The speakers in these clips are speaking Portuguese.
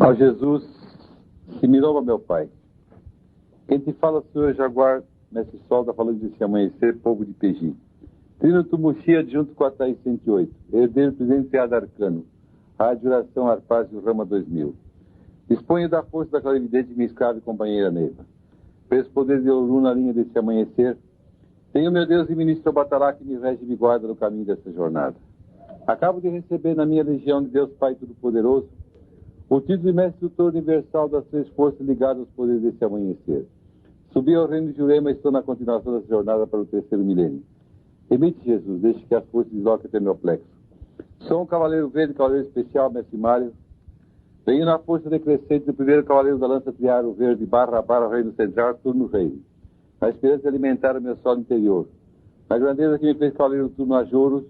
Ó Jesus, que me louva, meu Pai. Quem te fala, Senhor Jaguar, mestre Sol, está falando desse amanhecer, povo de Peji. Trino Tumuxi, adjunto com a Thaís 108. Herdeiro presidenciado arcano. Rádio Oração Arpásio Rama 2000. Disponho da força da clarividente, minha escrava e companheira Neiva. Peço poder de Oru na linha desse amanhecer. Tenho, meu Deus, e ministro Batalá que me rege e me guarda no caminho dessa jornada. Acabo de receber na minha legião de Deus Pai Todo-Poderoso o título de mestre tutor universal das três forças ligadas aos poderes desse amanhecer. Subi ao reino de Jurema e estou na continuação dessa jornada para o terceiro milênio. Emite, Jesus, deixe que as forças desloquem até meu plexo. Sou um cavaleiro verde, cavaleiro especial, mestre Mário. Venho na força decrescente do primeiro cavaleiro da lança triaro verde, barra a barra, reino central, turno reino. Na esperança de alimentar o meu solo interior. Na grandeza que me fez cavaleiro turno a Jouros,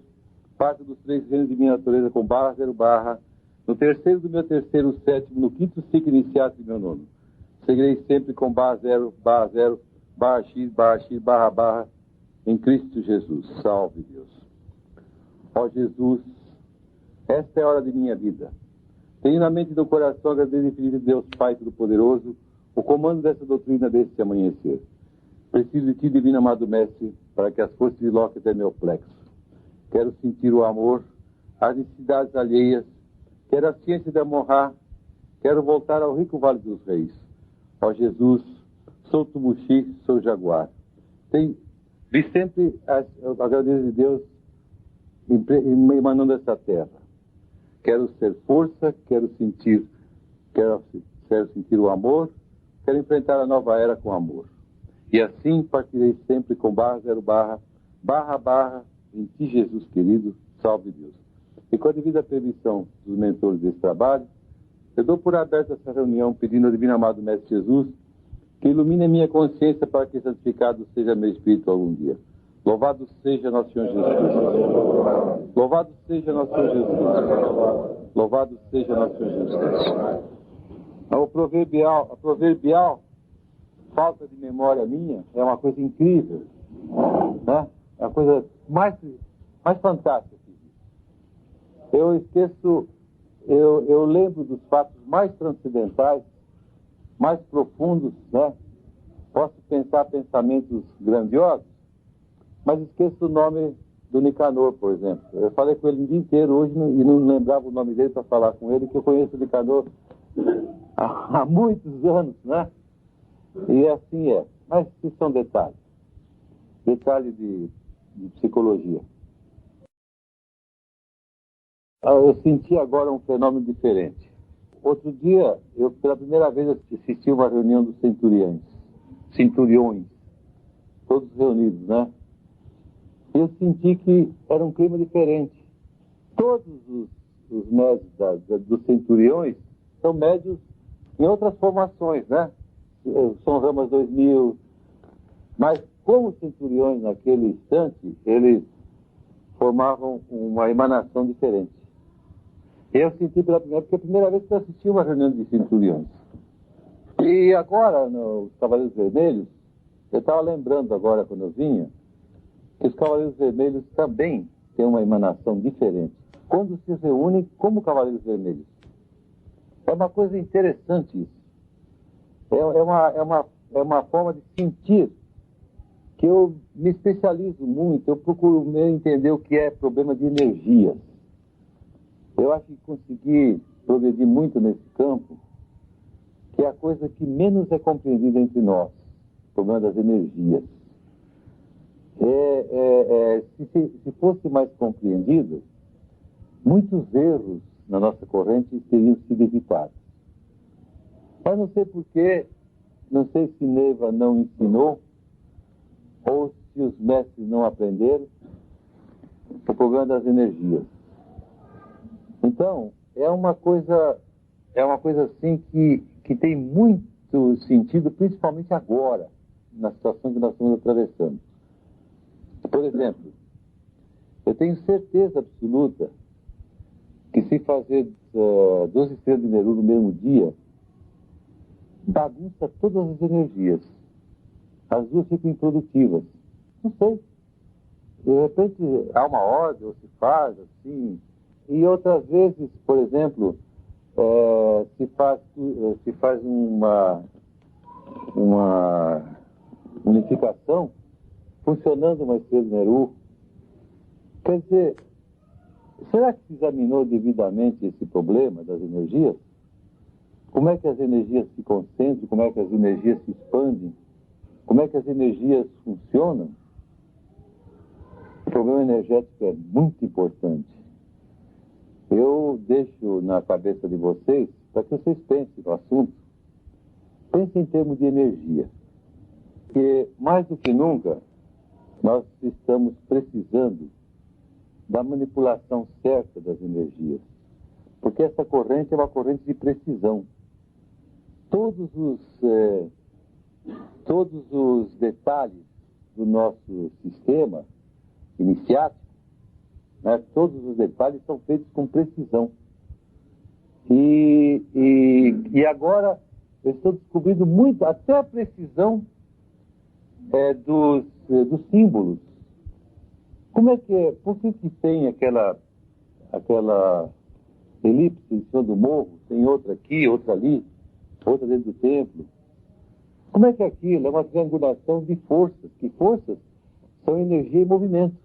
parte dos três reinos de minha natureza com barra, zero barra, no terceiro do meu terceiro, sétimo, no quinto ciclo iniciado de meu nono. Seguirei sempre com barra, zero, barra, x, barra, barra, em Cristo Jesus. Salve Deus. Ó Jesus, esta é a hora de minha vida. Tenho na mente e no coração a grandeza infinita de Deus Pai Todo-Poderoso, o comando dessa doutrina deste amanhecer. Preciso de ti, divino amado Mestre, para que as forças desloquem até meu plexo. Quero sentir o amor, as necessidades alheias, quero a ciência de Amorrá, quero voltar ao rico Vale dos Reis. Ó Jesus, sou Tumuxi, sou Jaguar. Vi sempre a grandeza de Deus emanando dessa terra. Quero ser força, quero sentir o amor, quero enfrentar a nova era com amor. E assim partirei sempre com barra, zero barra, barra, barra, em ti, Jesus querido, salve Deus. E com a devida permissão dos mentores desse trabalho, eu dou por aberta essa reunião pedindo ao divino amado Mestre Jesus que ilumine a minha consciência para que santificado seja meu espírito algum dia. Louvado seja nosso Senhor Jesus. Louvado seja nosso Senhor Jesus. Louvado seja nosso Senhor Jesus. A proverbial falta de memória minha é uma coisa incrível, né? É a coisa mais fantástica que existe. Eu esqueço, eu lembro dos fatos mais transcendentais, mais profundos, né? Posso pensar pensamentos grandiosos, mas esqueço o nome do Nicanor, por exemplo. Eu falei com ele o dia inteiro hoje e não lembrava o nome dele para falar com ele, que eu conheço o Nicanor há muitos anos, né? E assim é. Mas isso são detalhes. Detalhes de psicologia. Eu senti agora um fenômeno diferente. Outro dia, eu pela primeira vez assisti uma reunião dos centuriões, todos reunidos, né? E eu senti que era um clima diferente. Todos os médios dos centuriões são médios em outras formações, né? São Ramas 2000, mas como centuriões naquele instante, eles formavam uma emanação diferente. Eu senti pela primeira, porque é a primeira vez que eu assisti uma reunião de centuriões. E agora, nos Cavaleiros Vermelhos, eu estava lembrando agora, quando eu vinha, que os Cavaleiros Vermelhos também têm uma emanação diferente. Quando se reúnem como Cavaleiros Vermelhos. É uma coisa interessante isso. É uma forma de sentir que eu me especializo muito, eu procuro entender o que é problema de energia. Eu acho que consegui progredir muito nesse campo, que é a coisa que menos é compreendida entre nós, o problema das energias. Se fosse mais compreendido, muitos erros na nossa corrente teriam sido evitados. Mas não sei porquê, não sei se Neiva não ensinou, ou se os mestres não aprenderam, o problema das energias. Então, é uma coisa assim que tem muito sentido, principalmente agora, na situação que nós estamos atravessando. Por exemplo, eu tenho certeza absoluta que se fazer 12 estrelas de Neru no mesmo dia, bagunça todas as energias. As duas ficam improdutivas. Não sei. De repente há uma ordem, ou se faz assim. E outras vezes, por exemplo, se faz uma unificação funcionando uma estrela de Meru. Quer dizer, será que se examinou devidamente esse problema das energias? Como é que as energias se concentram? Como é que as energias se expandem? Como é que as energias funcionam? O problema energético é muito importante. Eu deixo na cabeça de vocês, para que vocês pensem no assunto, pensem em termos de energia. Porque, mais do que nunca, nós estamos precisando da manipulação certa das energias. Porque essa corrente é uma corrente de precisão. Todos os detalhes do nosso sistema iniciático, né, todos os detalhes são feitos com precisão. E agora eu estou descobrindo muito, até a precisão dos símbolos. Como é que é? Por que tem aquela elipse em cima do morro, tem outra aqui, outra ali, outra dentro do templo? Como é que é aquilo? É uma triangulação de forças. Que forças? São energia e movimento.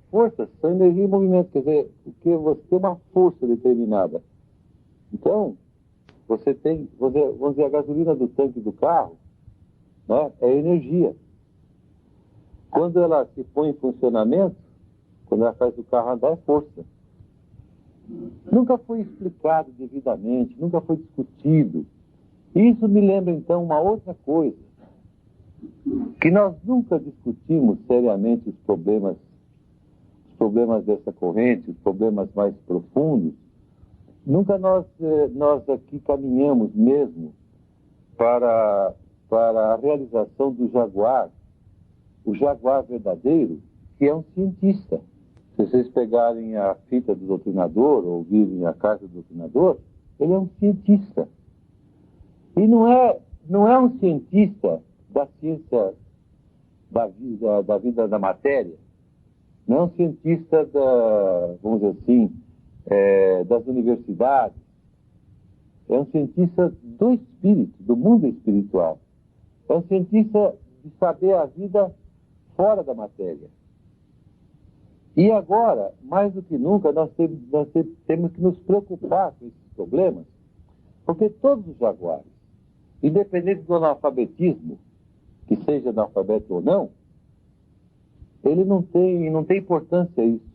Forças são energia e movimento. Quer dizer, porque você tem uma força determinada. Então, você tem, vamos dizer, a gasolina do tanque do carro, né, é energia. Quando ela se põe em funcionamento, quando ela faz o carro andar, é força. Nunca foi explicado devidamente, nunca foi discutido. Isso me lembra, então, uma outra coisa, que nós nunca discutimos seriamente os problemas dessa corrente, os problemas mais profundos. Nunca nós aqui caminhamos mesmo para a realização do jaguar, o jaguar verdadeiro, que é um cientista. Se vocês pegarem a fita do doutrinador, ou ouvirem a carta do doutrinador, ele é um cientista. E não é um cientista da ciência da vida da matéria, não é um cientista vamos dizer assim, das universidades, é um cientista do espírito, do mundo espiritual. É um cientista de saber a vida fora da matéria. E agora, mais do que nunca, nós temos que nos preocupar com esses problemas, porque todos os jaguares, independente do analfabetismo, que seja analfabeto ou não, ele não tem importância isso.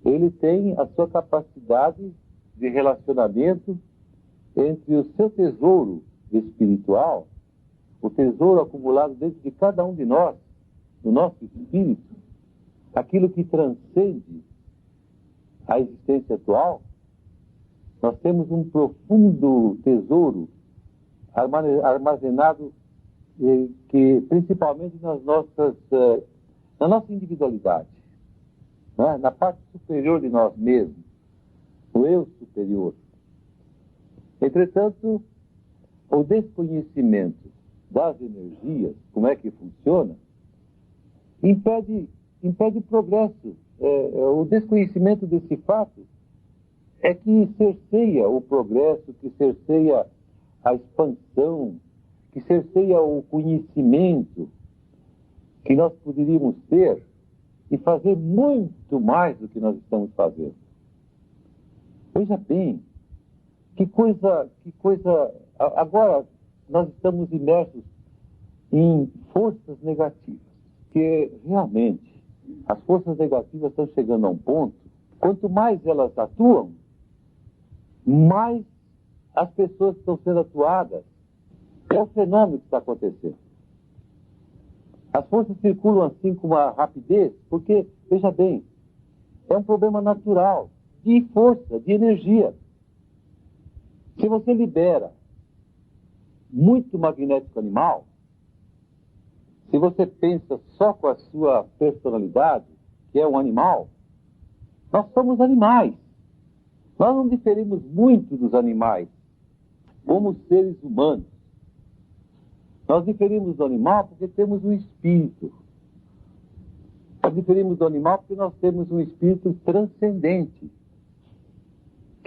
Ele tem a sua capacidade de relacionamento entre o seu tesouro espiritual, o tesouro acumulado dentro de cada um de nós, no nosso espírito, aquilo que transcende a existência atual. Nós temos um profundo tesouro armazenado, que principalmente na nossa individualidade, né? Na parte superior de nós mesmos, o eu superior. Entretanto, o desconhecimento das energias, como é que funciona, impede o progresso. O desconhecimento desse fato é que cerceia o progresso, que cerceia a expansão, que cerceia o conhecimento que nós poderíamos ter e fazer muito mais do que nós estamos fazendo. Veja bem, que coisa... Agora, nós estamos imersos em forças negativas, que realmente as forças negativas estão chegando a um ponto, quanto mais elas atuam, mais as pessoas que estão sendo atuadas. É o fenômeno que está acontecendo. As forças circulam assim com uma rapidez, porque, veja bem, é um problema natural, de força, de energia. Se você libera muito magnético animal, se você pensa só com a sua personalidade, que é um animal, nós somos animais. Nós não diferimos muito dos animais, como seres humanos. Nós diferimos do animal porque temos um espírito. Nós diferimos do animal porque nós temos um espírito transcendente,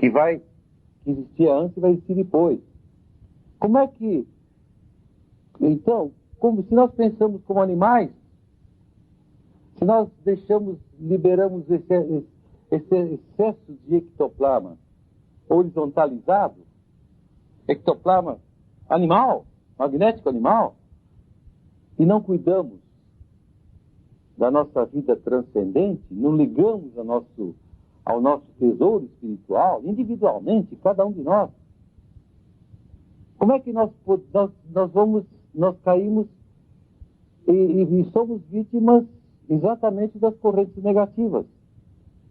que existia antes e vai existir depois. Como é que... Então, se nós pensamos como animais, se nós liberamos esse excesso de ectoplasma horizontalizado, ectoplasma animal, magnético animal, e não cuidamos da nossa vida transcendente, não ligamos ao nosso tesouro espiritual, individualmente, cada um de nós, como é que nós caímos e somos vítimas exatamente das correntes negativas?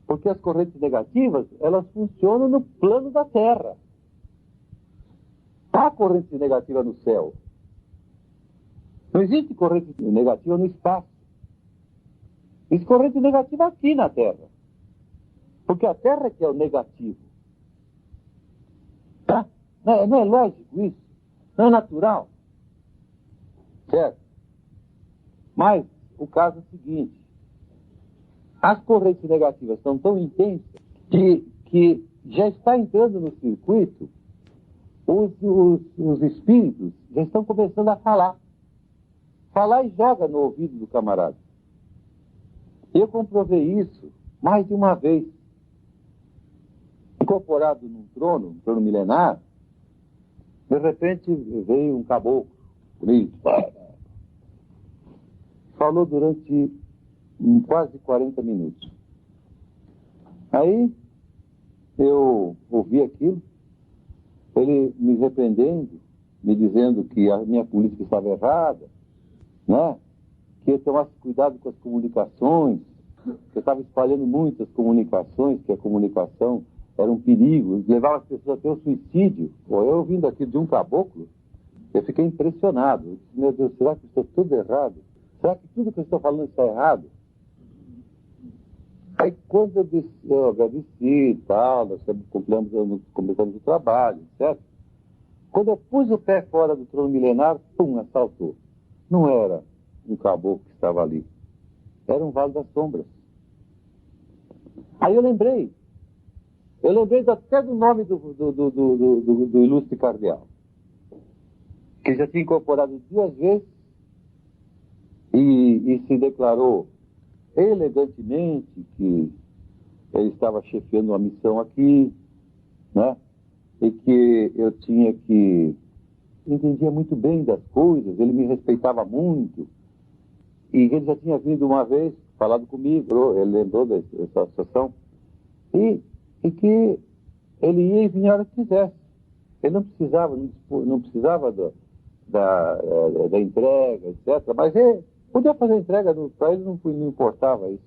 Porque as correntes negativas, elas funcionam no plano da Terra. Há corrente negativa no céu. Não existe corrente negativa no espaço. Existe corrente negativa aqui na Terra. Porque a Terra é que é o negativo. Tá? Não é lógico isso? Não é natural? Certo? Mas o caso é o seguinte. As correntes negativas são tão intensas que já está entrando no circuito, os espíritos já estão começando a falar. Falar e joga no ouvido do camarada. Eu comprovei isso mais de uma vez. Incorporado num trono milenar, de repente veio um caboclo, bonito, falou durante quase 40 minutos. Aí eu ouvi aquilo, ele me repreendendo, me dizendo que a minha política estava errada, né? Que eu tomasse cuidado com as comunicações, que eu estava espalhando muitas comunicações, que a comunicação era um perigo, levava as pessoas até o suicídio. Eu ouvindo aquilo de um caboclo, eu fiquei impressionado. Eu disse, meu Deus, será que estou tudo errado? Será que tudo que eu estou falando está errado? Aí quando eu agradeci e tal, nós completamos o trabalho, certo? Quando eu pus o pé fora do trono milenar, pum, assaltou. Não era um caboclo que estava ali. Era um Vale das Sombras. Aí eu lembrei até do nome do ilustre cardeal, que já tinha incorporado 2 vezes e se declarou elegantemente que ele estava chefiando uma missão aqui, né? E que eu tinha que... entendia muito bem das coisas, ele me respeitava muito, e ele já tinha vindo uma vez, falado comigo, ele lembrou dessa situação, e que ele ia e vinha a hora que quisesse. Ele não precisava da entrega, etc. Mas ele podia fazer entrega, para ele não importava isso.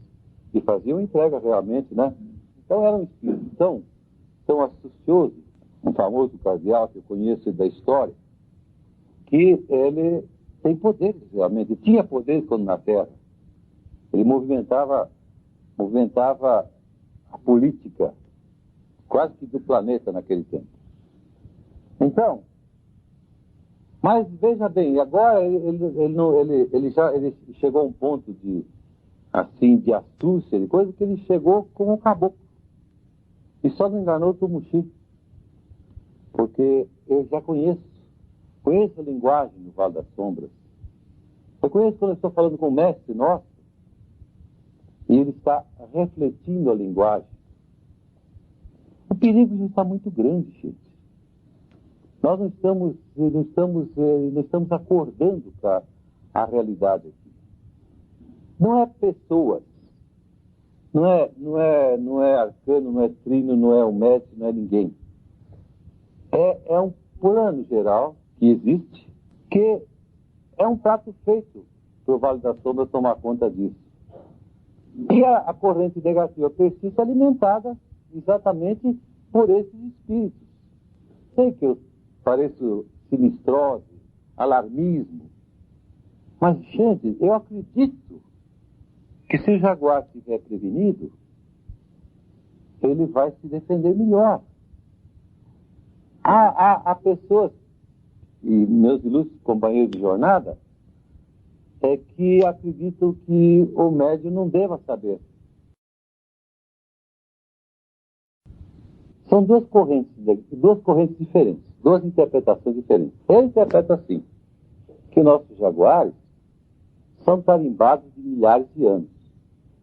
E fazia uma entrega realmente, né? Então era um espírito tão astucioso, um famoso cardeal que eu conheço da história, que ele tem poderes realmente. Ele tinha poderes quando na Terra. Ele movimentava a política quase que do planeta naquele tempo. Então, mas veja bem, agora ele chegou a um ponto de astúcia, de coisa que ele chegou com um caboclo. E só não enganou o Tumuxi. Porque eu já conheço a linguagem do Vale das Sombras. Eu conheço quando eu estou falando com o mestre nosso, e ele está refletindo a linguagem. O perigo já está muito grande, gente. Nós não estamos acordando para a realidade aqui. Não é pessoas, não é arcano, não é trino, não é o mestre, não é ninguém. É um plano geral que existe, que é um prato feito para o Vale da Sombra tomar conta disso. E a corrente negativa persiste alimentada exatamente por esses espíritos. Sei que eu pareço sinistrose, alarmismo, mas, gente, eu acredito que se o jaguar estiver prevenido, ele vai se defender melhor. Há pessoas, e meus ilustres companheiros de jornada, que acreditam que o médium não deva saber. São duas correntes diferentes, duas interpretações diferentes. Ele interpreta assim, que nossos jaguares são tarimbados de milhares de anos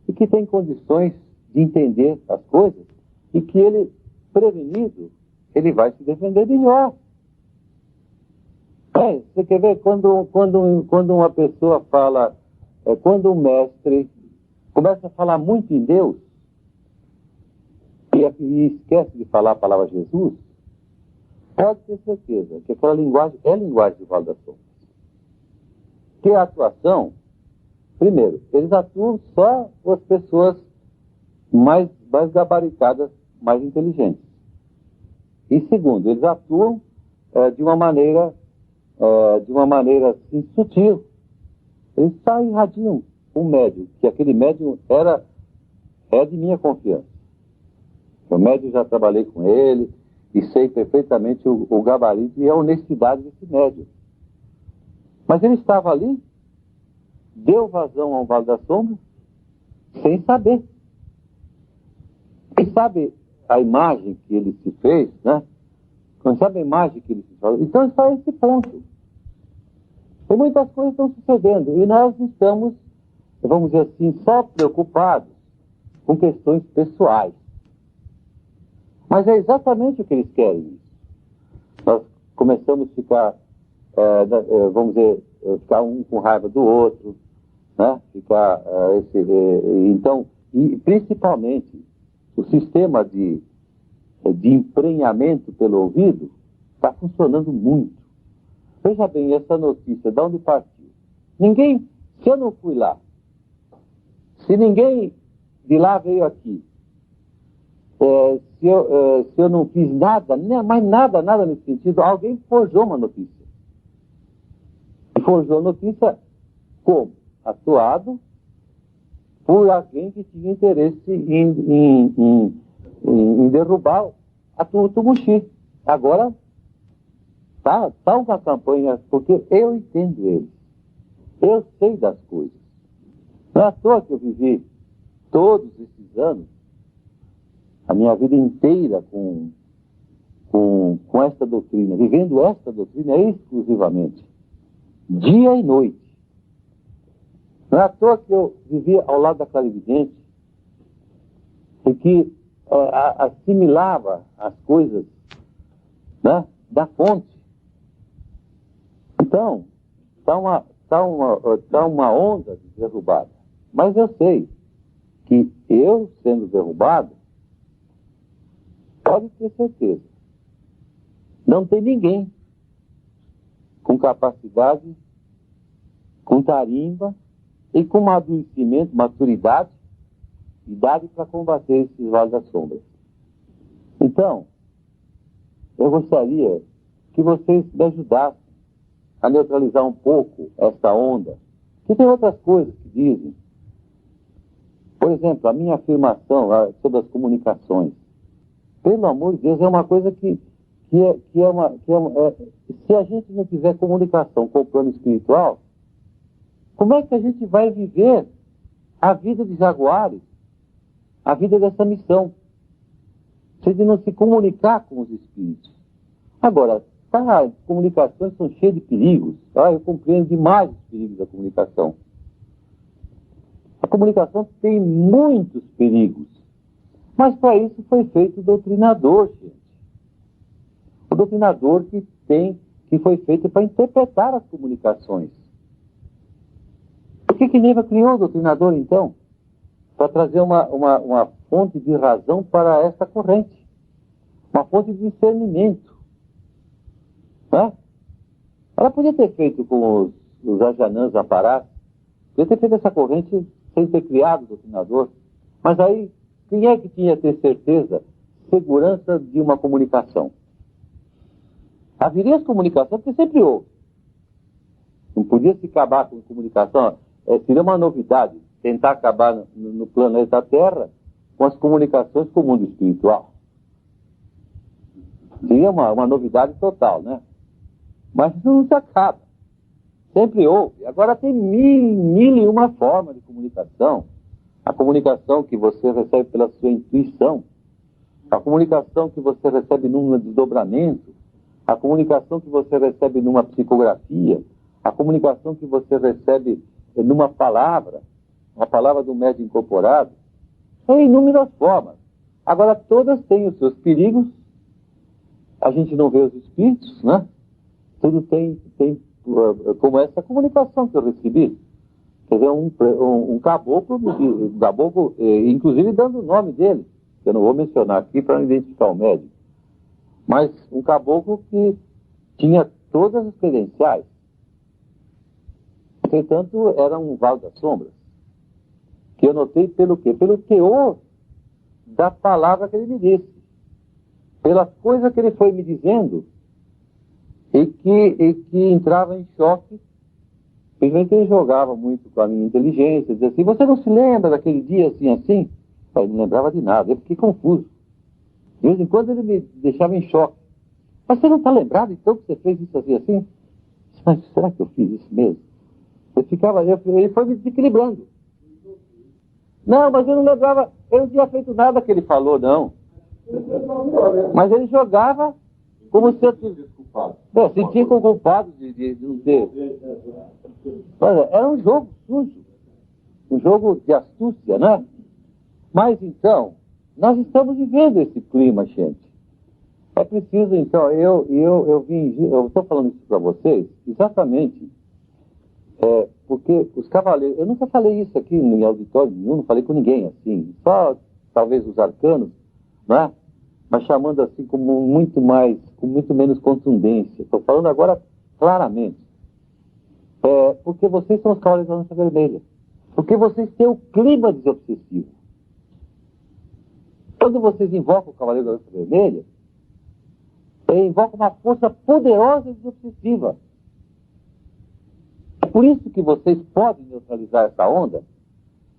e que têm condições de entender as coisas e que ele, prevenido, ele vai se defender melhor. Você quer ver quando uma pessoa fala, quando um mestre começa a falar muito em Deus e esquece de falar a palavra Jesus, pode ter certeza que aquela linguagem é a linguagem do Vale das Sombras. Que a atuação, primeiro, eles atuam só com as pessoas mais gabaritadas, mais inteligentes. E segundo, eles atuam de uma maneira assim, sutil. Eles só irradiam um médium, que aquele médium é de minha confiança. O médium, já trabalhei com ele e sei perfeitamente o gabarito e a honestidade desse médium. Mas ele estava ali, deu vazão ao Vale da Sombra, sem saber. E sabe a imagem que ele se fez, né? Sabe a imagem que ele se fez? Então está a esse ponto. E muitas coisas estão sucedendo. E nós estamos, vamos dizer assim, só preocupados com questões pessoais. Mas é exatamente o que eles querem. Nós começamos a ficar, vamos dizer, ficar um com raiva do outro, né? Então, e principalmente, o sistema de emprenhamento pelo ouvido está funcionando muito. Veja bem, essa notícia, de onde partiu? Se eu não fui lá, se ninguém de lá veio aqui, se eu não fiz nada, mais nada nesse sentido, alguém forjou uma notícia. E forjou a notícia como? Atuado por alguém que tinha interesse em derrubar a Tumuxi. Agora, tá uma campanha, porque eu entendo eles. Eu sei das coisas. Não é à toa que eu vivi todos esses anos, a minha vida inteira com esta doutrina, vivendo esta doutrina exclusivamente, dia e noite. Não é à toa que eu vivia ao lado da clarividente e que assimilava as coisas, né, da fonte. Então, está uma onda de derrubada. Mas eu sei que eu, sendo derrubado, pode ter certeza, não tem ninguém com capacidade, com tarimba e com amadurecimento, maturidade, idade para combater esses vales das sombras. Então, eu gostaria que vocês me ajudassem a neutralizar um pouco essa onda, que tem outras coisas que dizem. Por exemplo, a minha afirmação sobre as comunicações. Pelo amor de Deus, é uma coisa que se a gente não tiver comunicação com o plano espiritual, como é que a gente vai viver a vida de jaguares, a vida dessa missão, se a gente não se comunicar com os espíritos? Agora, as comunicações são cheias de perigos. Eu compreendo demais os perigos da comunicação. A comunicação tem muitos perigos. Mas para isso foi feito o doutrinador, gente. O doutrinador que foi feito para interpretar as comunicações. Por que Neva criou o doutrinador, então? Para trazer uma fonte de razão para essa corrente. Uma fonte de discernimento. Né? Ela podia ter feito com os Ajanãs Aparás, podia ter feito essa corrente sem ter criado o doutrinador. Mas aí, quem é que tinha que ter certeza, segurança de uma comunicação? Haveria as comunicações, porque sempre houve. Não podia se acabar com comunicação. Seria uma novidade tentar acabar no planeta Terra com as comunicações com o mundo espiritual. Seria uma novidade total, né? Mas isso não se acaba. Sempre houve. Agora tem mil e uma formas de comunicação. A comunicação que você recebe pela sua intuição. a comunicação que você recebe num desdobramento, a comunicação que você recebe numa psicografia, a comunicação que você recebe numa palavra, uma palavra do médium incorporado, em inúmeras formas. Agora, todas têm os seus perigos, a gente não vê os espíritos, né? Tudo tem como essa comunicação que eu recebi. Quer dizer, um caboclo, inclusive dando o nome dele, que eu não vou mencionar aqui para não identificar o médium, mas um caboclo que tinha todas as credenciais. Entretanto, era um vale das sombras, que eu notei pelo quê? Pelo teor da palavra que ele me disse, pelas coisas que ele foi me dizendo, e que entrava em choque. Simplesmente ele jogava muito com a minha inteligência, dizia assim: você não se lembra daquele dia assim, assim? Eu não lembrava de nada, eu fiquei confuso. De vez em quando ele me deixava em choque. Mas você não está lembrado então que você fez isso assim, assim? Mas será que eu fiz isso mesmo? Ele foi me desequilibrando. Não, mas eu não lembrava, eu não tinha feito nada que ele falou, não. Mas ele jogava como se eu tivesse sentia com culpado de não ter. Olha, era um jogo sujo, um jogo de astúcia, né? Mas então, nós estamos vivendo esse clima, gente. É preciso, então, eu estou falando isso para vocês exatamente porque os cavaleiros, eu nunca falei isso aqui em auditório nenhum, não falei com ninguém assim, só talvez os arcanos, não é? Mas chamando assim com muito menos contundência. Estou falando agora claramente. Porque vocês são os cavaleiros da lança vermelha. Porque vocês têm o clima desobsessivo. Quando vocês invocam o cavaleiro da lança vermelha, invoca uma força poderosa e desobsessiva. É por isso que vocês podem neutralizar essa onda.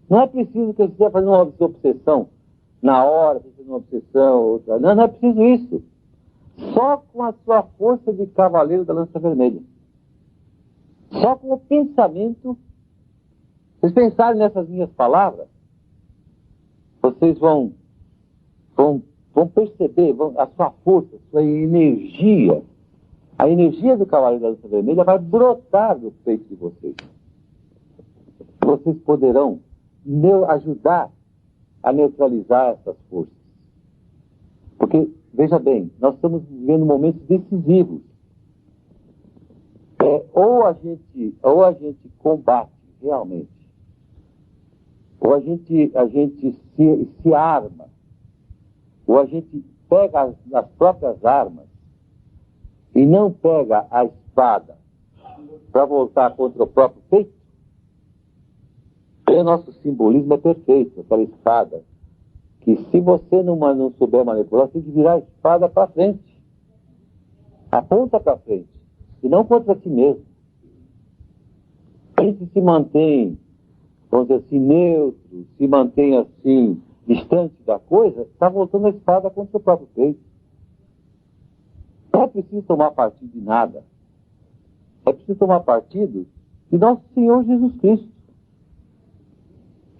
Não é preciso que vocês estejam fazendo uma obsessão na hora, fazendo uma obsessão, outra. Não, não é preciso isso. Só com a sua força de cavaleiro da lança vermelha. Só com o pensamento. Vocês pensarem nessas minhas palavras, vocês vão perceber a sua força, a sua energia. A energia do cavaleiro da lança vermelha vai brotar do peito de vocês. Vocês poderão ajudar a neutralizar essas forças. Porque, veja bem, nós estamos vivendo momentos decisivos. Ou a gente combate realmente, ou a gente se arma, ou a gente pega as próprias armas e não pega a espada para voltar contra o próprio peito. O nosso simbolismo é perfeito, aquela espada, que se você não souber manipular, você tem que virar a espada para frente, a ponta para frente, e não contra si mesmo. A gente se mantém, vamos dizer assim, neutro, se mantém assim, distante da coisa, está voltando a espada contra o próprio peito. Não é preciso tomar partido de nada. É preciso tomar partido de nosso Senhor Jesus Cristo.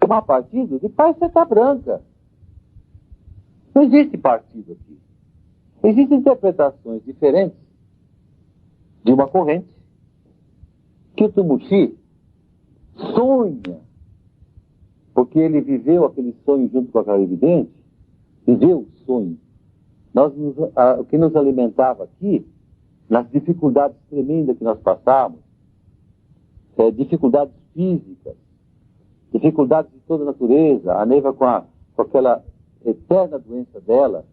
Tomar partido de Pai Seta Branca. Não existe partido aqui. Existem interpretações diferentes de uma corrente que o Tumuxi sonha, porque ele viveu aquele sonho junto com a clarividente, viveu o sonho. O que nos alimentava aqui, nas dificuldades tremendas que nós passamos, dificuldades físicas, dificuldades de toda a natureza, a Neiva com aquela eterna doença dela,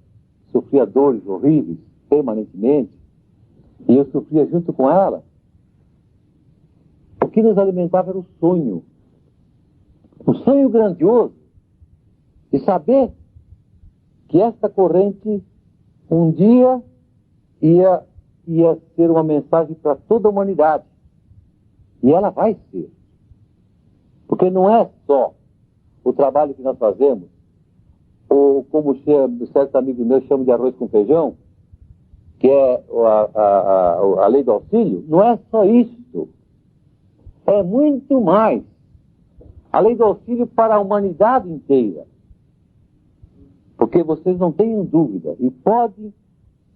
sofria dores horríveis, permanentemente, e eu sofria junto com ela. O que nos alimentava era o sonho grandioso de saber que esta corrente um dia ia ser uma mensagem para toda a humanidade. E ela vai ser. Porque não é só o trabalho que nós fazemos, ou como certos amigos meus chamam de arroz com feijão, que é a lei do auxílio, não é só isso. É muito mais. A lei do auxílio para a humanidade inteira. Porque vocês não tenham dúvida, e podem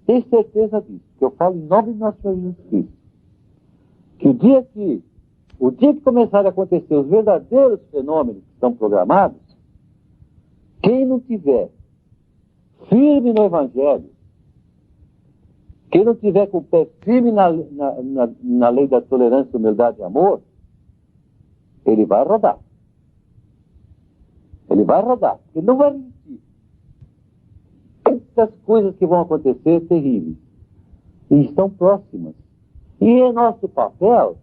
ter certeza disso, que eu falo em nome de nosso Senhor Jesus Cristo, que o dia que começarem a acontecer os verdadeiros fenômenos que estão programados, quem não tiver firme no Evangelho, quem não tiver com o pé firme na lei da tolerância, humildade e amor, ele vai rodar. Ele vai rodar, ele não vai resistir. Essas coisas que vão acontecer terríveis e estão próximas. E nosso papel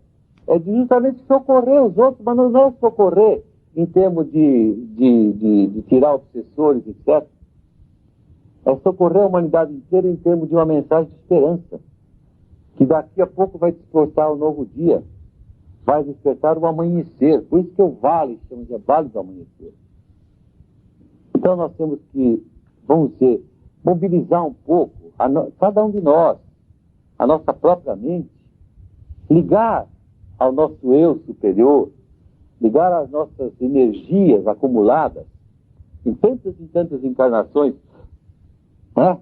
é de justamente socorrer os outros, mas não é socorrer em termos de tirar obsessores, etc. É socorrer a humanidade inteira em termos de uma mensagem de esperança, que daqui a pouco vai despertar um novo dia, vai despertar o amanhecer. Por isso que o vale chama de vale do amanhecer. Então nós temos que, vamos dizer, mobilizar um pouco, cada um de nós, a nossa própria mente, ligar ao nosso eu superior, ligar às nossas energias acumuladas em tantas e tantas encarnações, né?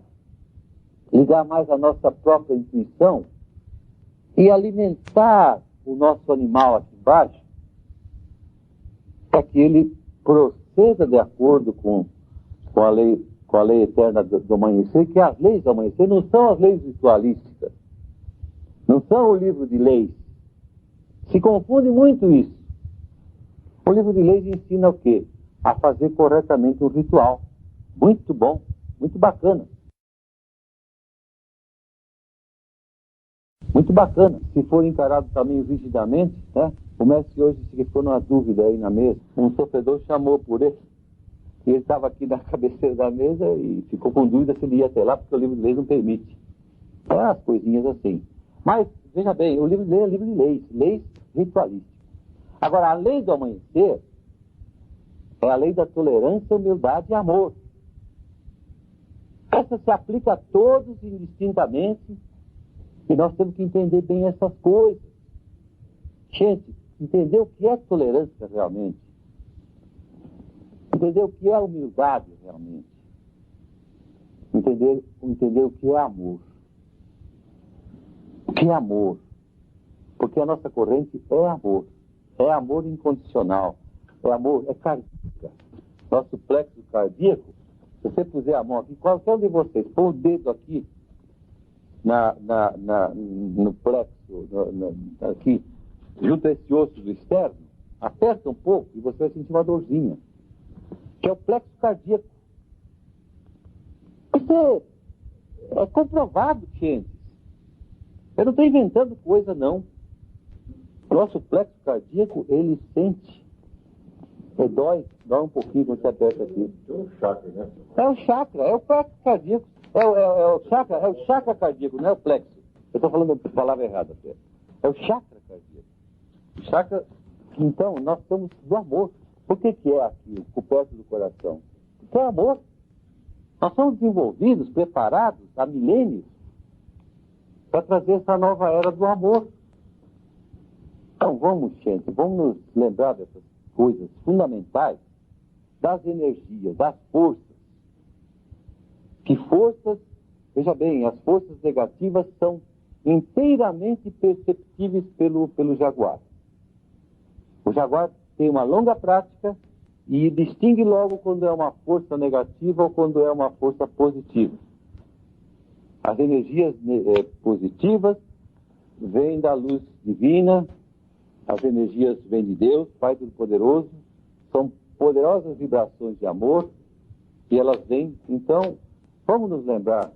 Ligar mais à nossa própria intuição e alimentar o nosso animal aqui embaixo para que ele proceda de acordo com a lei eterna do amanhecer, que as leis do amanhecer não são as leis ritualísticas, não são o livro de leis. Se confunde muito isso. O livro de leis ensina o quê? A fazer corretamente um ritual. Muito bom, muito bacana. Muito bacana. Se for encarado também rigidamente, né? O mestre hoje ficou numa dúvida aí na mesa. Um sofredor chamou por ele. E ele estava aqui na cabeceira da mesa e ficou com dúvida se ele ia até lá, porque o livro de leis não permite. É as coisinhas assim. Mas, veja bem, o livro de leis é livro de leis ritualísticas. Agora, a lei do amanhecer é a lei da tolerância, humildade e amor. Essa se aplica a todos indistintamente e nós temos que entender bem essas coisas. Gente, entender o que é tolerância realmente. Entender o que é humildade realmente. Entender o que é amor. O que é amor? Porque a nossa corrente é amor. É amor incondicional. É amor, é cardíaca. Nosso plexo cardíaco, se você puser a mão aqui, qualquer um de vocês, põe o dedo aqui no plexo, aqui, junto a esse osso do externo, aperta um pouco e você vai sentir uma dorzinha, que é o plexo cardíaco. Isso é comprovado, gente. Eu não estou inventando coisa, não. Nosso plexo cardíaco, ele sente. Dói um pouquinho quando você aperta aqui. É o chakra, né? É o chakra, é o plexo cardíaco. É o chakra cardíaco, não é o plexo. Eu estou falando a palavra errada, certo? É o chakra cardíaco. Chakra, então, nós estamos do amor. Por que é aqui, o perto do coração? Porque é amor. Nós somos desenvolvidos, preparados há milênios para trazer essa nova era do amor. Então vamos, gente, vamos nos lembrar dessas coisas fundamentais, das energias, das forças. Que forças, veja bem, as forças negativas são inteiramente perceptíveis pelo jaguar. O jaguar tem uma longa prática e distingue logo quando é uma força negativa ou quando é uma força positiva. As energias positivas vêm da luz divina, as energias vêm de Deus, Pai Todo-Poderoso, são poderosas vibrações de amor e elas vêm. Então, vamos nos lembrar.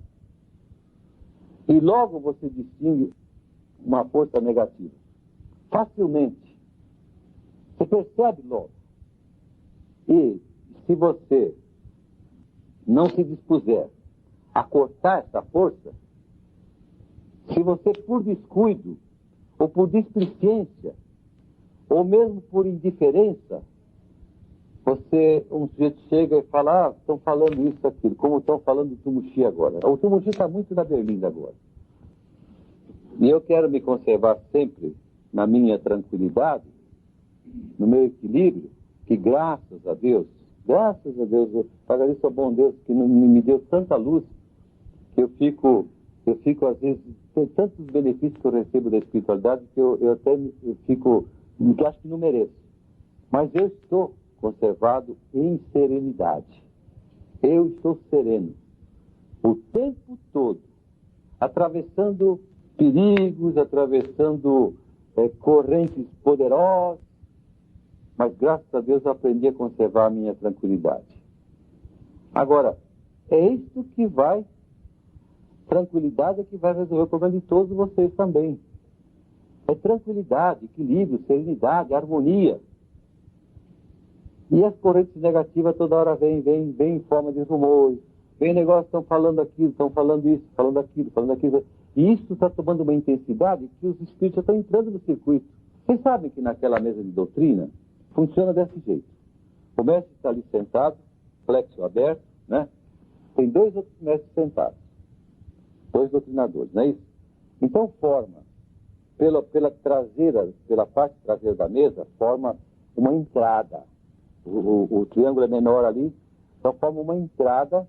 E logo você distingue uma força negativa. Facilmente. Você percebe logo. E se você não se dispuser a cortar essa força, se você por descuido, ou por displicência, ou mesmo por indiferença, um sujeito chega e fala, estão falando isso, aquilo, como estão falando do Tumuxi agora. O Tumuxi está muito na berlinda agora. E eu quero me conservar sempre na minha tranquilidade, no meu equilíbrio, que graças a Deus, Graças a Deus, eu agradeço ao bom Deus que me deu tanta luz que eu fico às vezes, tem tantos benefícios que eu recebo da espiritualidade que eu até fico, que acho que não mereço. Mas eu estou conservado em serenidade. Eu estou sereno o tempo todo, atravessando perigos, atravessando correntes poderosas, mas graças a Deus eu aprendi a conservar a minha tranquilidade. Agora, é isso que vai, tranquilidade é que vai resolver o problema de todos vocês também. É tranquilidade, equilíbrio, serenidade, harmonia. E as correntes negativas toda hora vêm em forma de rumores. Vem negócio, estão falando aquilo, estão falando isso, falando aquilo, falando aquilo. E isso está tomando uma intensidade que os espíritos já estão entrando no circuito. Vocês sabem que naquela mesa de doutrina funciona desse jeito. O mestre está ali sentado, flexo aberto, né? Tem 2 outros mestres sentados. 2 doutrinadores, não é isso? Então forma, pela parte traseira da mesa, forma uma entrada. O triângulo é menor ali, então forma uma entrada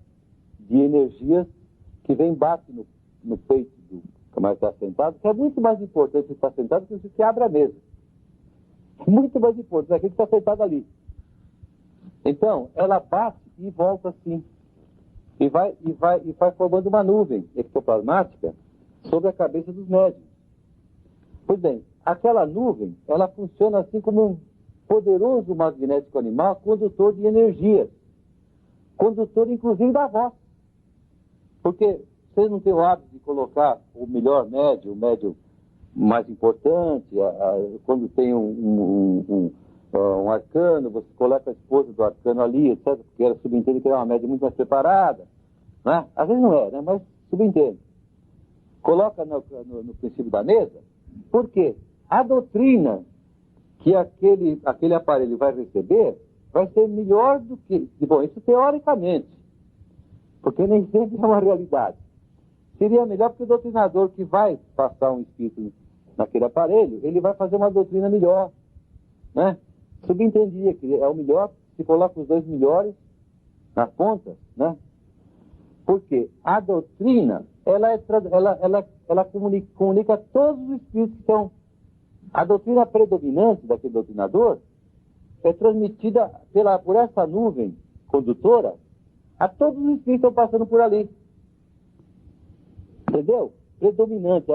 de energias que vem bate no peito do camarada que está sentado, que é muito mais importante que está sentado que se abre a mesa. Muito mais importante aquele que está sentado ali. Então, ela bate e volta assim. E vai formando uma nuvem ectoplasmática sobre a cabeça dos médiuns. Pois bem, aquela nuvem, ela funciona assim como um poderoso magnético animal, condutor de energias. Condutor, inclusive, da voz. Porque vocês não têm o hábito de colocar o melhor médium, o médium mais importante, quando tem um arcano, você coloca a esposa do arcano ali, etc., porque ela subentende que é uma médium muito mais preparada, né? Às vezes não é, né? Mas subentende. Coloca no princípio da mesa, porque a doutrina que aquele aparelho vai receber vai ser melhor do que... Bom, isso teoricamente, porque nem sempre é uma realidade. Seria melhor porque o doutrinador que vai passar um espírito naquele aparelho, ele vai fazer uma doutrina melhor, né? Subentendia que é o melhor, se coloca os 2 melhores na ponta, né? Porque a doutrina, ela comunica todos os espíritos que estão... A doutrina predominante daquele doutrinador é transmitida por essa nuvem condutora a todos os espíritos que estão passando por ali. Entendeu? Predominante,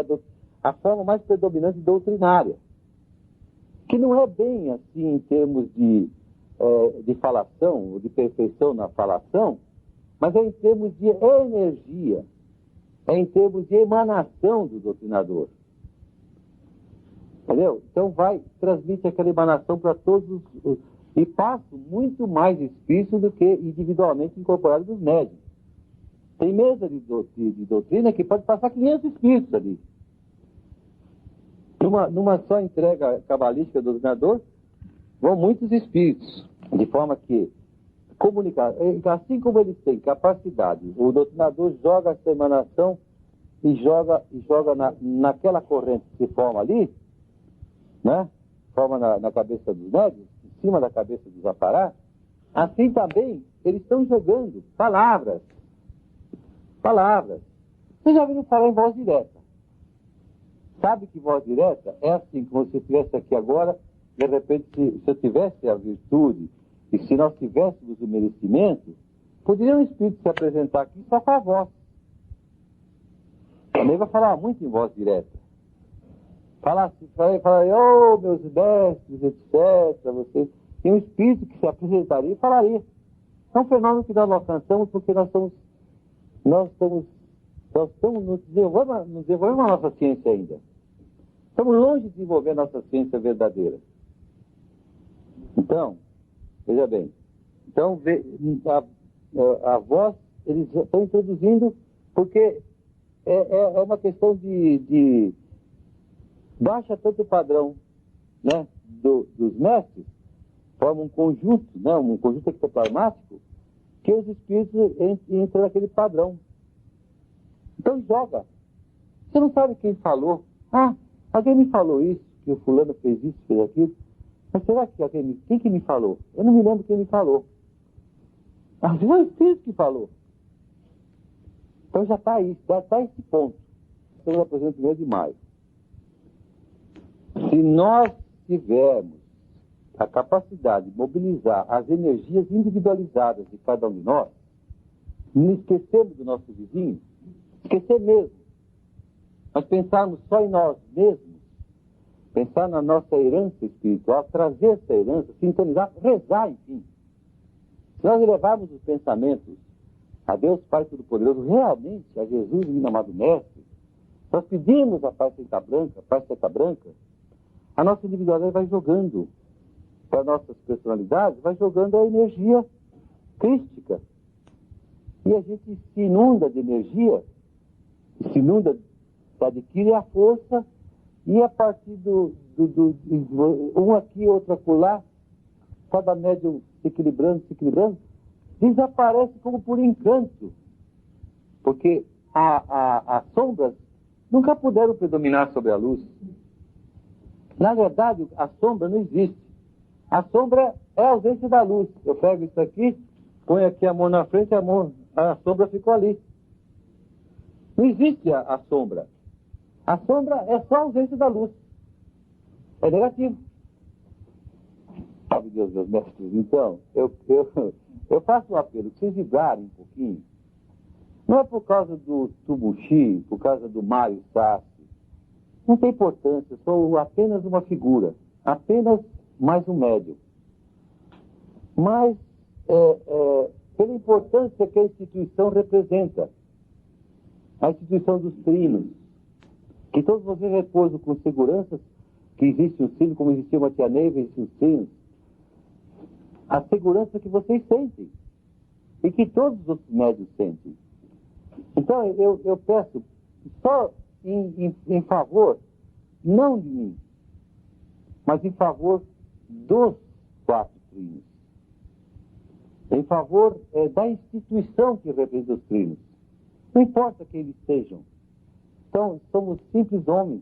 a forma mais predominante doutrinária. Que não é bem assim em termos de falação, ou de perfeição na falação, mas é em termos de energia, é em termos de emanação do doutrinador. Entendeu? Então transmite aquela emanação para todos e passa muito mais espírito do que individualmente incorporado dos médiuns. Tem mesa de doutrina que pode passar 500 espíritos ali. Numa só entrega cabalística do doutrinador, vão muitos espíritos, de forma que comunicar, assim como eles têm capacidade, o doutrinador joga essa emanação e joga naquela corrente que se forma ali, né? Forma na cabeça dos médiuns, em cima da cabeça dos apará, assim também eles estão jogando palavras. Vocês já ouviram falar em voz direta? Sabe que voz direta é assim, como se eu estivesse aqui agora, de repente, se eu tivesse a virtude e se nós tivéssemos o merecimento, poderia um espírito se apresentar aqui só com a voz. Também vai falar muito em voz direta. Falar, oh, meus mestres, etc., vocês. Tem um espírito que se apresentaria e falaria. É um fenômeno que nós alcançamos porque nós estamos nos desenvolvendo a nossa ciência ainda. Estamos longe de desenvolver a nossa ciência verdadeira. Então, veja bem. Então, a voz, eles estão introduzindo, porque é uma questão de baixa tanto o padrão, né, dos mestres, forma um conjunto, né, um conjunto ectoplasmático, que os espíritos entram naquele padrão. Então joga. Você não sabe quem falou. Ah, alguém me falou isso, que o fulano fez isso, fez aquilo. Mas será que quem que me falou? Eu não me lembro quem me falou. Mas foi o Espírito que falou. Então já está aí, já está esse ponto. Estamos apresentando 1º de maio. Se nós tivermos a capacidade de mobilizar as energias individualizadas de cada um de nós, não esquecermos do nosso vizinho, esquecer mesmo, mas pensarmos só em nós mesmos, pensar na nossa herança espiritual, trazer essa herança, sintonizar, rezar, enfim. Se nós elevarmos os pensamentos a Deus Pai Todo-Poderoso, realmente a Jesus, Divino Amado Mestre, nós pedimos a paz seta branca, a nossa individualidade vai jogando para nossas personalidades, vai jogando a energia crística. E a gente se inunda de energia, adquire a força, e a partir um aqui, outro acolá, cada médium se equilibrando, desaparece como por encanto. Porque as sombras nunca puderam predominar sobre a luz. Na verdade, a sombra não existe. A sombra é a ausência da luz. Eu pego isso aqui, ponho aqui a mão na frente, a sombra ficou ali. Não existe a sombra. A sombra é só a ausência da luz. É negativo. Sabe Deus, meus mestres? Então, eu faço um apelo, que vocês vibrarem um pouquinho. Não é por causa do Tubuchi, por causa do Mário Sassi. Não tem importância, sou apenas uma figura. Apenas mais um médium. Mas, pela importância que a instituição representa, a instituição dos trinos, que todos vocês repousam com segurança, que existe um sino, como existia uma tia Neiva, existe um sino, a segurança que vocês sentem, e que todos os outros médios sentem. Então, eu peço, só em favor, não de mim, mas em favor dos 4 trinos. Em favor da instituição que representa os trinos. Não importa quem eles sejam. Então, somos simples homens,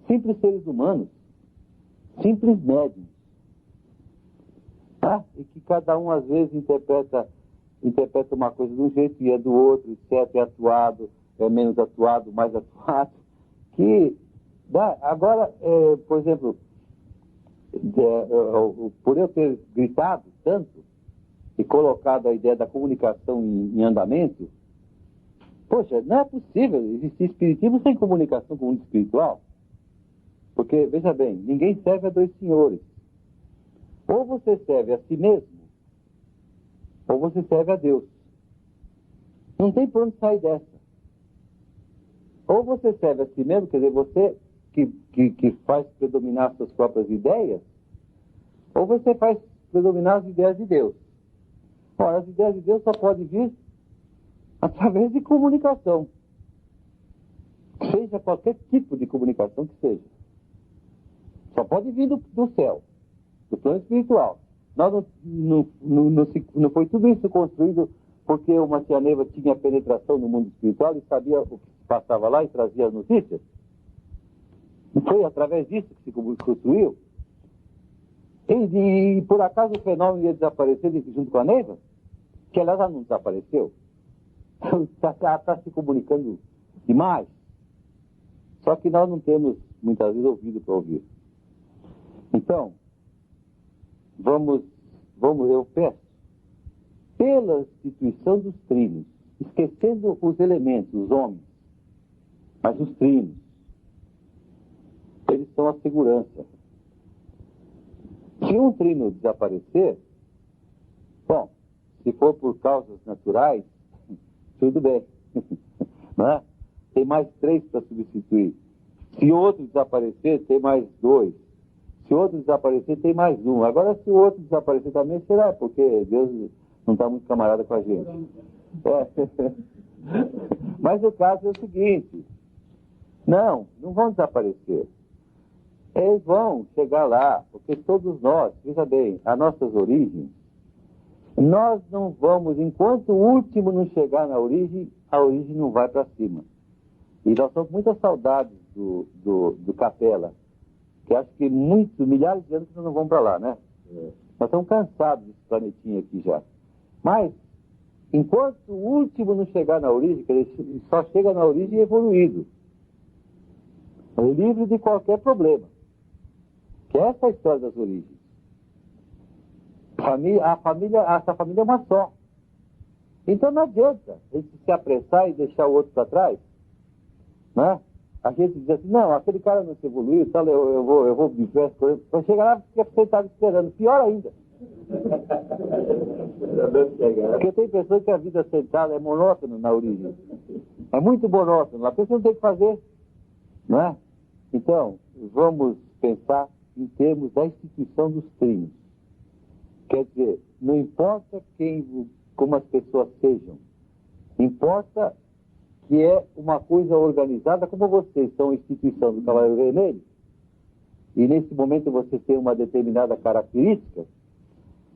simples seres humanos, simples médiuns. Tá? E que cada um, às vezes, interpreta uma coisa de um jeito e é do outro, certo, é atuado, é menos atuado, mais atuado. Agora, por exemplo, por eu ter gritado tanto e colocado a ideia da comunicação em andamento, poxa, não é possível existir espiritismo sem comunicação com o mundo espiritual. Porque, veja bem, ninguém serve a 2 senhores. Ou você serve a si mesmo, ou você serve a Deus. Não tem por onde sair dessa. Ou você serve a si mesmo, quer dizer, você que faz predominar suas próprias ideias, ou você faz predominar as ideias de Deus. Ora, as ideias de Deus só podem vir através de comunicação. Seja qualquer tipo de comunicação que seja. Só pode vir do céu, do plano espiritual. Nós não foi tudo isso construído porque uma tia Neiva tinha penetração no mundo espiritual e sabia o que passava lá e trazia as notícias? Não foi através disso que se construiu? E por acaso o fenômeno ia desaparecer junto com a Neiva? Que aliás ela não desapareceu. Está se comunicando demais. Só que nós não temos muitas vezes ouvido para ouvir. Então, eu peço, pela instituição dos trinos, esquecendo os elementos, os homens, mas os trinos, eles são a segurança. Se um trino desaparecer, bom, se for por causas naturais, tudo bem. Não é? Tem mais 3 para substituir. Se outro desaparecer, tem mais 2. Se outro desaparecer, tem mais 1. Agora, se o outro desaparecer também, será? Porque Deus não está muito camarada com a gente. Mas o caso é o seguinte: não vão desaparecer. Eles vão chegar lá, porque todos nós, veja bem, as nossas origens, nós não vamos, enquanto o último não chegar na origem, a origem não vai para cima. E nós estamos com muitas saudades do Capela, que acho que milhares de anos que nós não vamos para lá, né? Nós estamos cansados desse planetinha aqui já. Mas, enquanto o último não chegar na origem, ele só chega na origem evoluído, livre de qualquer problema. Que é essa a história das origens. Essa família é uma só. Então não adianta a gente se apressar e deixar o outro para trás, né? A gente diz assim, não, aquele cara não se evoluiu, tal, eu vou me ver, vai chegar lá e fica sentado esperando. Pior ainda. Porque eu tenho a impressão que a vida sentada é monótona na origem. É muito monótona. A pessoa não tem o que fazer, não é? Então, vamos pensar em termos da instituição dos trinos. Quer dizer, não importa como as pessoas sejam, importa que é uma coisa organizada, como vocês são a instituição do Cavaleiro Vermelho, e nesse momento vocês têm uma determinada característica.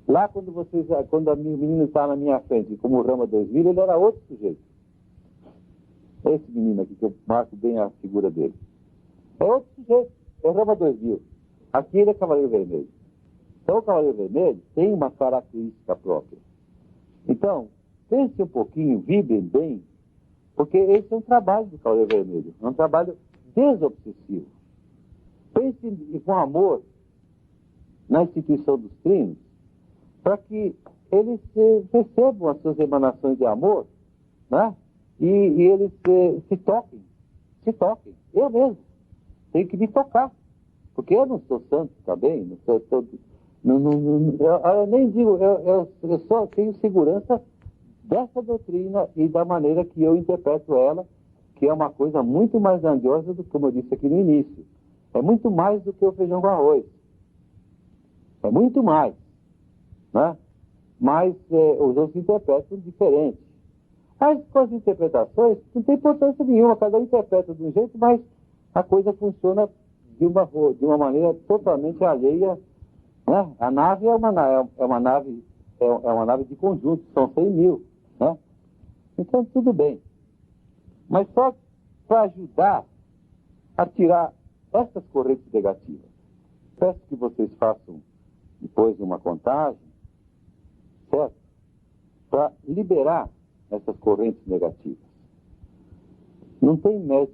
Lá quando o menino está na minha frente, como o Rama 2000, ele era outro sujeito. Esse menino aqui, que eu marco bem a figura dele. É outro sujeito, é o Rama 2000. Aqui ele é Cavaleiro Vermelho. Então o Cavaleiro Vermelho tem uma característica própria. Então, pense um pouquinho, vibrem bem, porque esse é um trabalho do Cavaleiro Vermelho, é um trabalho desobsessivo. Pense com amor na instituição dos trinos, para que eles recebam as suas emanações de amor, né? E eles se toquem. Eu mesmo tenho que me tocar, porque eu não sou santo também, não sou todo. Eu nem digo, eu só tenho segurança dessa doutrina e da maneira que eu interpreto ela, que é uma coisa muito mais grandiosa do que, como eu disse aqui no início, é muito mais do que o feijão com arroz. É muito mais, né? Mas os outros interpretam diferente. Mas com as interpretações não tem importância nenhuma, cada um interpreta de um jeito, mas a coisa funciona de uma maneira totalmente alheia, né? A nave é uma nave de conjunto, são 100 mil, né? Então tudo bem. Mas só para ajudar a tirar essas correntes negativas. Peço que vocês façam depois uma contagem, certo? Para liberar essas correntes negativas. Não tem método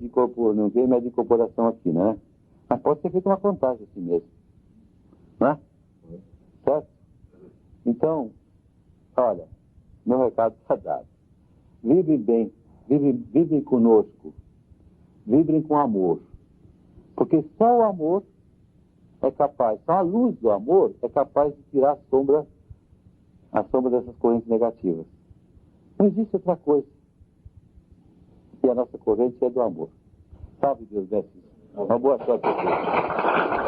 de incorporação aqui, né? Mas pode ser feita uma contagem assim mesmo, né? Certo? Então, olha, meu recado está dado. Vibrem bem, vibrem conosco, vibrem com amor. Porque só o amor é capaz, só a luz do amor é capaz de tirar a sombra dessas correntes negativas. Não existe outra coisa. E a nossa corrente é do amor. Salve Deus, mestre. Uma boa sorte a todos.